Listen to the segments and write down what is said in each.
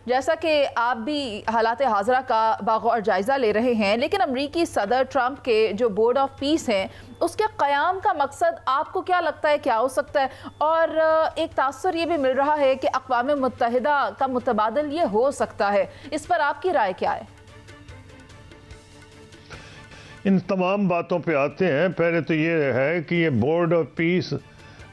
جیسا کہ آپ بھی حالات حاضرہ کا باغور جائزہ لے رہے ہیں، لیکن امریکی صدر ٹرمپ کے جو بورڈ آف پیس ہیں اس کے قیام کا مقصد آپ کو کیا لگتا ہے کیا ہو سکتا ہے؟ اور ایک تاثر یہ بھی مل رہا ہے کہ اقوام متحدہ کا متبادل یہ ہو سکتا ہے، اس پر آپ کی رائے کیا ہے؟ ان تمام باتوں پہ آتے ہیں۔ پہلے تو یہ ہے کہ یہ بورڈ آف پیس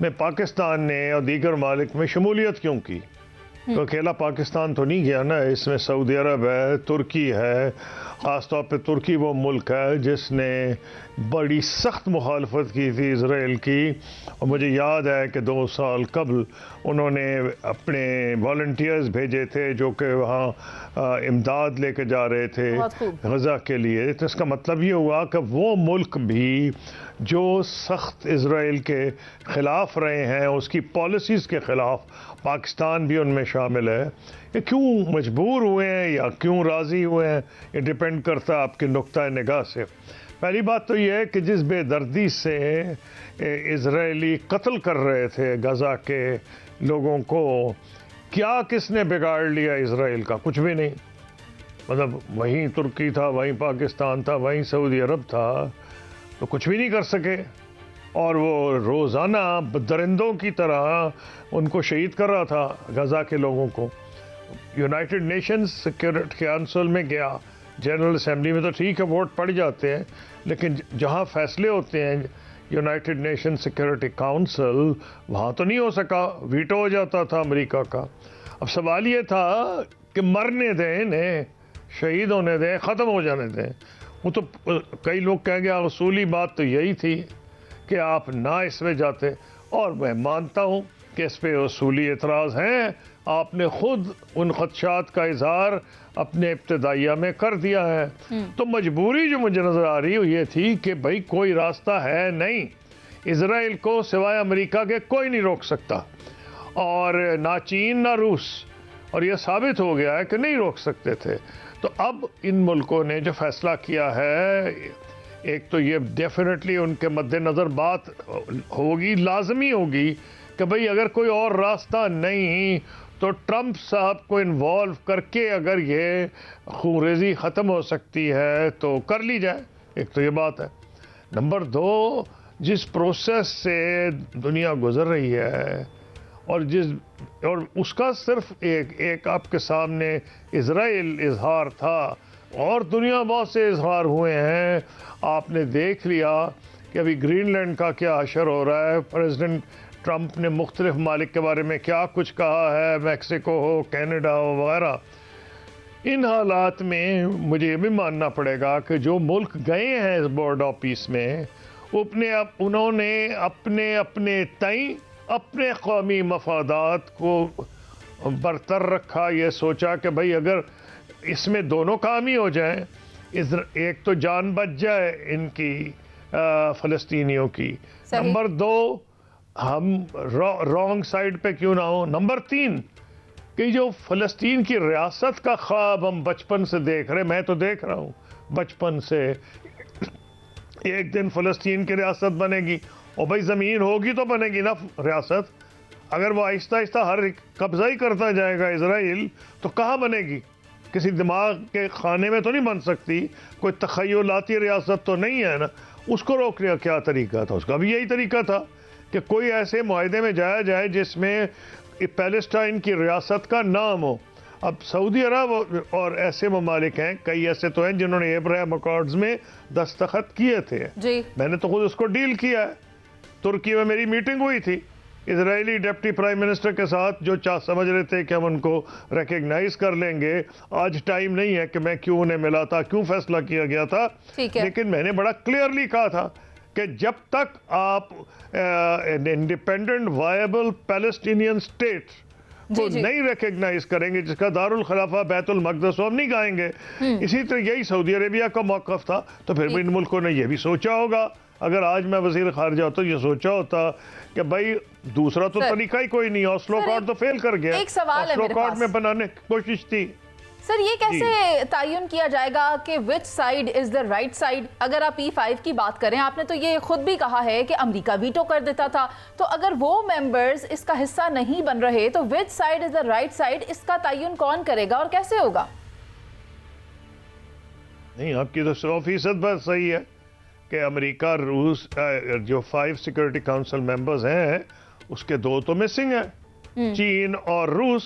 میں پاکستان نے اور دیگر ممالک میں شمولیت کیوں کی؟ تو اکیلا پاکستان تو نہیں گیا نا، اس میں سعودی عرب ہے، ترکی ہے، خاص طور پہ ترکی وہ ملک ہے جس نے بڑی سخت مخالفت کی تھی اسرائیل کی، اور مجھے یاد ہے کہ 2 سال قبل انہوں نے اپنے والنٹیئرز بھیجے تھے جو کہ وہاں امداد لے کے جا رہے تھے غزہ کے لیے۔ تو اس کا مطلب یہ ہوا کہ وہ ملک بھی جو سخت اسرائیل کے خلاف رہے ہیں، اس کی پالیسیز کے خلاف، پاکستان بھی ان میں شامل ہے۔ یہ کیوں مجبور ہوئے ہیں یا کیوں راضی ہوئے ہیں، یہ ڈیپینڈ کرتا ہے آپ کے نقطہ نگاہ سے۔ پہلی بات تو یہ ہے کہ جس بے دردی سے اسرائیلی قتل کر رہے تھے غزہ کے لوگوں کو، کیا کس نے بگاڑ لیا اسرائیل کا؟ کچھ بھی نہیں۔ مطلب وہیں ترکی تھا، وہیں پاکستان تھا، وہیں سعودی عرب تھا، تو کچھ بھی نہیں کر سکے، اور وہ روزانہ درندوں کی طرح ان کو شہید کر رہا تھا غزہ کے لوگوں کو۔ یونائٹڈ نیشنز سیکورٹی کونسل میں گیا، جنرل اسمبلی میں تو ٹھیک ہے ووٹ پڑ جاتے ہیں، لیکن جہاں فیصلے ہوتے ہیں یونائٹڈ نیشن سیکورٹی کونسل، وہاں تو نہیں ہو سکا، ویٹو ہو جاتا تھا امریکہ کا۔ اب سوال یہ تھا کہ مرنے دیں انہیں، شہید ہونے دیں، ختم ہو جانے دیں۔ وہ تو کئی لوگ کہیں گے اصولی بات تو یہی تھی کہ آپ نہ اس میں جاتے، اور میں مانتا ہوں کہ اس پہ اصولی اعتراض ہیں۔ آپ نے خود ان خدشات کا اظہار اپنے ابتدائیہ میں کر دیا ہے۔ تو مجبوری جو مجھے نظر آ رہی ہے یہ تھی کہ بھائی کوئی راستہ ہے نہیں، اسرائیل کو سوائے امریکہ کے کوئی نہیں روک سکتا، اور نہ چین نہ روس، اور یہ ثابت ہو گیا ہے کہ نہیں روک سکتے تھے۔ تو اب ان ملکوں نے جو فیصلہ کیا ہے، ایک تو یہ ڈیفینیٹلی ان کے مد نظر بات ہوگی، لازمی ہوگی کہ بھئی اگر کوئی اور راستہ نہیں تو ٹرمپ صاحب کو انوالو کر کے اگر یہ خونریزی ختم ہو سکتی ہے تو کر لی جائے۔ ایک تو یہ بات ہے۔ نمبر 2، جس پروسیس سے دنیا گزر رہی ہے، اور اس کا صرف ایک آپ کے سامنے اسرائیل اظہار تھا، اور دنیا بہت سے اظہار ہوئے ہیں۔ آپ نے دیکھ لیا کہ ابھی گرین لینڈ کا کیا حشر ہو رہا ہے، پریزیڈنٹ ٹرمپ نے مختلف ممالک کے بارے میں کیا کچھ کہا ہے، میکسیکو ہو، کینیڈا ہو وغیرہ۔ ان حالات میں مجھے یہ بھی ماننا پڑے گا کہ جو ملک گئے ہیں اس بورڈ آف پیس میں، انہوں نے اپنے تئیں اپنے قومی مفادات کو برتر رکھا، یہ سوچا کہ بھئی اگر اس میں دونوں کام ہی ہو جائیں، ایک تو جان بچ جائے ان کی فلسطینیوں کی، نمبر 2 ہم رانگ سائڈ پہ کیوں نہ ہو، نمبر 3 کہ جو فلسطین کی ریاست کا خواب ہم بچپن سے دیکھ رہے، میں تو دیکھ رہا ہوں بچپن سے، ایک دن فلسطین کی ریاست بنے گی، اور بھائی زمین ہوگی تو بنے گی نا ریاست۔ اگر وہ آہستہ آہستہ ہر قبضہ ہی کرتا جائے گا اسرائیل، تو کہاں بنے گی؟ کسی دماغ کے خانے میں تو نہیں بن سکتی، کوئی تخیلاتی ریاست تو نہیں ہے نا۔ اس کو روکنے کا کیا طریقہ تھا؟ اس کا بھی یہی طریقہ تھا کہ کوئی ایسے معاہدے میں جایا جائے جس میں پیلسٹائن کی ریاست کا نام ہو۔ اب سعودی عرب اور ایسے ممالک ہیں، کئی ایسے تو ہیں جنہوں نے ابراہیم اکارڈز میں دستخط کیے تھے، میں نے تو خود اس کو ڈیل کیا ہے۔ ترکی میں میری میٹنگ ہوئی تھی اسرائیلی ڈپٹی پرائم منسٹر کے ساتھ، جو سمجھ رہے تھے کہ ہم ان کو ریکگنائز کر لیں گے۔ آج ٹائم نہیں ہے کہ میں کیوں انہیں ملا تھا، کیوں فیصلہ کیا گیا تھا، لیکن میں نے بڑا کلیئرلی کہا تھا کہ جب تک آپ انڈیپینڈنٹ وائبل پیلسٹینین اسٹیٹ کو نہیں ریکگنائز کریں گے، جس کا دارالخلافہ بیت المقدس ہو، ہم نہیں کہیں گے۔ اسی طرح یہی سعودی عربیہ کا موقف تھا۔ تو پھر بھی ان ملکوں نے یہ بھی سوچا ہوگا، اگر آج میں وزیر خارجہ ہوتا یہ سوچا ہوتا کہ بھائی دوسرا تو طریقہ ہی کوئی نہیں، اوسلو اکارڈ تو فیل کر گیا، اوسلو اکارڈ میں بنانے کی کوشش تھی۔ سر یہ کیسے تعین کیا جائے گا کہ which side is the right side? اگر آپ P5 کی بات کریں، آپ نے تو یہ خود بھی کہا ہے کہ امریکہ ویٹو کر دیتا تھا، تو اگر وہ ممبرز اس کا حصہ نہیں بن رہے تو which side is the right side, اس کا تعین کون کرے گا اور کیسے ہوگا؟ نہیں، آپ کی تو 100% بات صحیح ہے کہ امریکہ روس جو 5 سیکورٹی کاؤنسل ممبرز ہیں اس کے 2 تو مسنگ ہیں، چین اور روس۔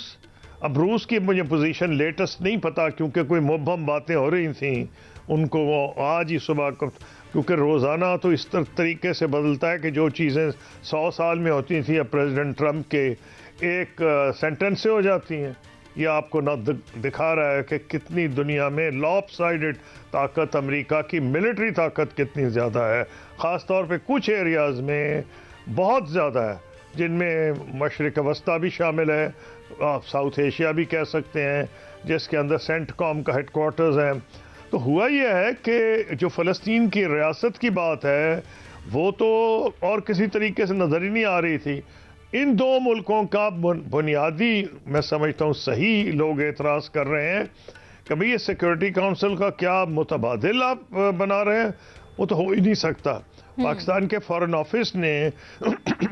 اب روس کی مجھے پوزیشن لیٹسٹ نہیں پتا کیونکہ کوئی مبہم باتیں ہو رہی تھیں ان کو وہ آج ہی صبح کو، کیونکہ روزانہ تو اس طریقے سے بدلتا ہے کہ جو چیزیں 100 سال میں ہوتی تھیں اب پریزیڈنٹ ٹرمپ کے ایک سینٹنس سے ہو جاتی ہیں۔ یہ آپ کو نہ دکھا رہا ہے کہ کتنی دنیا میں لاپ سائڈڈ طاقت امریکہ کی ملٹری طاقت کتنی زیادہ ہے، خاص طور پہ کچھ ایریاز میں بہت زیادہ ہے، جن میں مشرق وسطیٰ بھی شامل ہے، آپ ساؤتھ ایشیا بھی کہہ سکتے ہیں، جس کے اندر سینٹ کام کا ہیڈ کوارٹرز ہے۔ تو ہوا یہ ہے کہ جو فلسطین کی ریاست کی بات ہے وہ تو اور کسی طریقے سے نظر ہی نہیں آ رہی تھی۔ ان 2 ملکوں کا بنیادی میں سمجھتا ہوں صحیح لوگ اعتراض کر رہے ہیں کہ بھئی یہ سیکورٹی کاؤنسل کا کیا متبادل آپ بنا رہے ہیں، وہ تو ہو ہی نہیں سکتا۔ پاکستان کے فارن آفس نے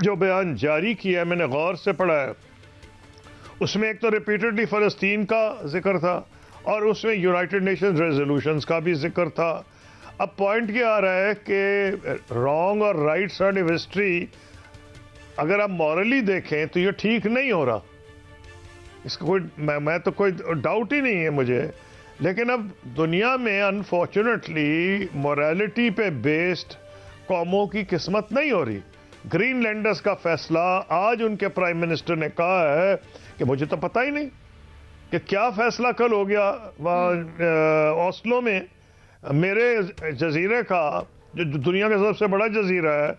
جو بیان جاری کیا ہے میں نے غور سے پڑھا ہے، اس میں ایک تو ریپیٹڈلی فلسطین کا ذکر تھا اور اس میں یونائٹڈ نیشنز ریزولوشنز کا بھی ذکر تھا۔ اب پوائنٹ کیا آ رہا ہے کہ رانگ اور رائٹ سائڈ آف ہسٹری اگر آپ مورلی دیکھیں تو یہ ٹھیک نہیں ہو رہا، اس کو میں تو کوئی ڈاؤٹ ہی نہیں ہے مجھے، لیکن اب دنیا میں انفارچونیٹلی موریلٹی پہ بیسڈ قوموں کی قسمت نہیں ہو رہی۔ گرین لینڈرز کا فیصلہ آج ان کے پرائم منسٹر نے کہا ہے کہ مجھے تو پتہ ہی نہیں کہ کیا فیصلہ کل ہو گیا اوسلو میں، میرے جزیرے کا جو دنیا کا سب سے بڑا جزیرہ ہے،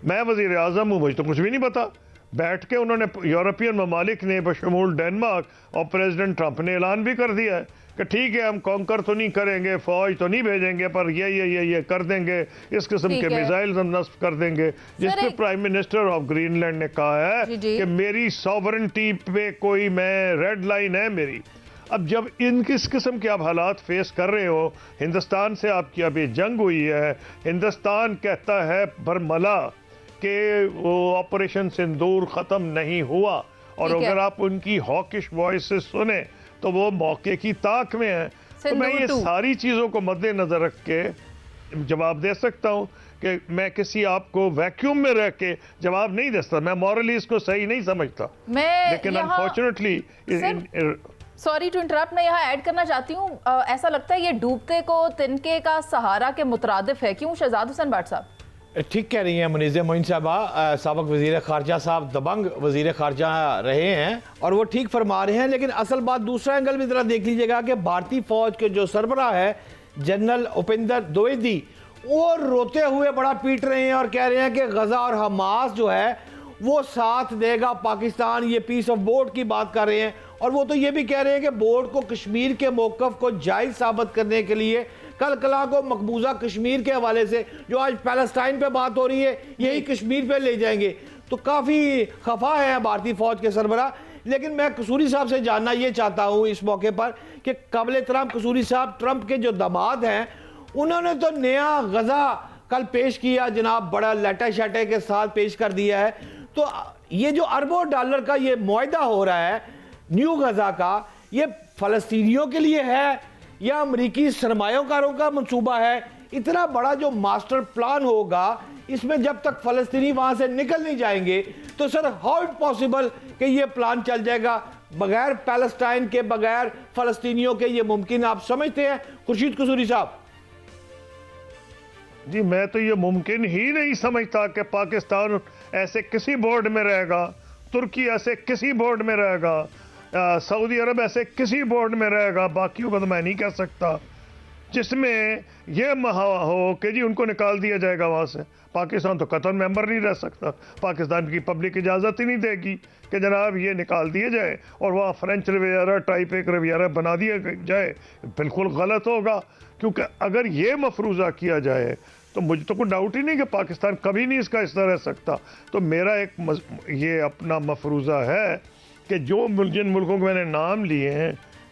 میں وزیر اعظم ہوں، مجھے تو کچھ بھی نہیں پتا۔ بیٹھ کے انہوں نے یورپین ممالک نے بشمول ڈینمارک اور پریزیڈنٹ ٹرمپ نے اعلان بھی کر دیا ہے کہ ٹھیک ہے ہم کانکر تو نہیں کریں گے، فوج تو نہیں بھیجیں گے، پر یہ کر دیں گے، اس قسم کے میزائلز ہم نصب کر دیں گے، جس پہ prime minister of Greenland نے کہا ہے کہ میری سوورنٹی پہ کوئی میں ریڈ لائن ہے میری۔ اب جب کس قسم کے آپ حالات فیس کر رہے ہو، ہندوستان سے آپ کی ابھی جنگ ہوئی ہے، ہندوستان کہتا ہے برملا کہ وہ آپریشن سندور ختم نہیں ہوا، اور اگر آپ ان کی ہاکش وائس سے سنیں تو وہ موقع کی طاق میں ہیں۔ تو میں یہ ساری چیزوں کو مد نظر رکھ کے جواب دے سکتا ہوں کہ میں کسی آپ کو ویکیوم میں رہ کے جواب نہیں دے سکتا، میں مورلی اس کو صحیح نہیں سمجھتا، لیکن انفارچونیٹلی سوری ٹو انٹرپٹ، میں یہاں ایڈ کرنا چاہتی ہوں، ایسا لگتا ہے یہ ڈوبتے کو تنکے کا سہارا کے مترادف ہے، کیوں شہزاد حسین بٹ صاحب؟ ٹھیک کہہ رہی ہیں منیزہ معین صاحبہ، سابق وزیر خارجہ صاحب دبنگ وزیر خارجہ رہے ہیں اور وہ ٹھیک فرما رہے ہیں، لیکن اصل بات دوسرا اینگل بھی ذرا دیکھ لیجئے گا کہ بھارتی فوج کے جو سربراہ ہے جنرل اپیندر دویدی، وہ روتے ہوئے بڑا پیٹ رہے ہیں اور کہہ رہے ہیں کہ غزہ اور حماس جو ہے وہ ساتھ دے گا پاکستان، یہ پیس آف بورڈ کی بات کر رہے ہیں، اور وہ تو یہ بھی کہہ رہے ہیں کہ بورڈ کو کشمیر کے موقف کو جائز ثابت کرنے کے لیے کل کلا کو مقبوضہ کشمیر کے حوالے سے جو آج پیلسٹائن پہ بات ہو رہی ہے یہی کشمیر پہ لے جائیں گے۔ تو کافی خفا ہے بھارتی فوج کے سربراہ، لیکن میں قصوری صاحب سے جاننا یہ چاہتا ہوں اس موقع پر کہ قابل احترام قصوری صاحب، ٹرمپ کے جو داماد ہیں انہوں نے تو نیا غزہ کل پیش کیا جناب، بڑا لیٹے شیٹے کے ساتھ پیش کر دیا ہے، تو یہ جو اربوں ڈالر کا یہ معاہدہ ہو رہا ہے نیو غزہ کا، یہ فلسطینیوں کے لیے ہے یا امریکی سرمایہ کاروں کا منصوبہ ہے؟ اتنا بڑا جو ماسٹر پلان ہوگا، اس میں جب تک فلسطینی وہاں سے نکل نہیں جائیں گے تو سر ہاؤ اٹ پاسبل کہ یہ پلان چل جائے گا بغیر پیلسٹائن کے، بغیر فلسطینیوں کے؟ یہ ممکن آپ سمجھتے ہیں خورشید قصوری صاحب؟ جی میں تو یہ ممکن ہی نہیں سمجھتا کہ پاکستان ایسے کسی بورڈ میں رہے گا، ترکی ایسے کسی بورڈ میں رہے گا، سعودی عرب ایسے کسی بورڈ میں رہے گا، باقیوں کو تو میں نہیں کہہ سکتا، جس میں یہ ہو کہ جی ان کو نکال دیا جائے گا وہاں سے۔ پاکستان تو قطعاً ممبر نہیں رہ سکتا، پاکستان کی پبلک اجازت ہی نہیں دے گی کہ جناب یہ نکال دیے جائے اور وہاں فرینچ رویرہ ٹائپ ایک رویرہ بنا دیا جائے، بالکل غلط ہوگا، کیونکہ اگر یہ مفروضہ کیا جائے تو مجھے تو کوئی ڈاؤٹ ہی نہیں کہ پاکستان کبھی نہیں اس کا حصہ رہ سکتا۔ تو میرا یہ اپنا مفروضہ ہے کہ جن ملکوں کو میں نے نام لیے ہیں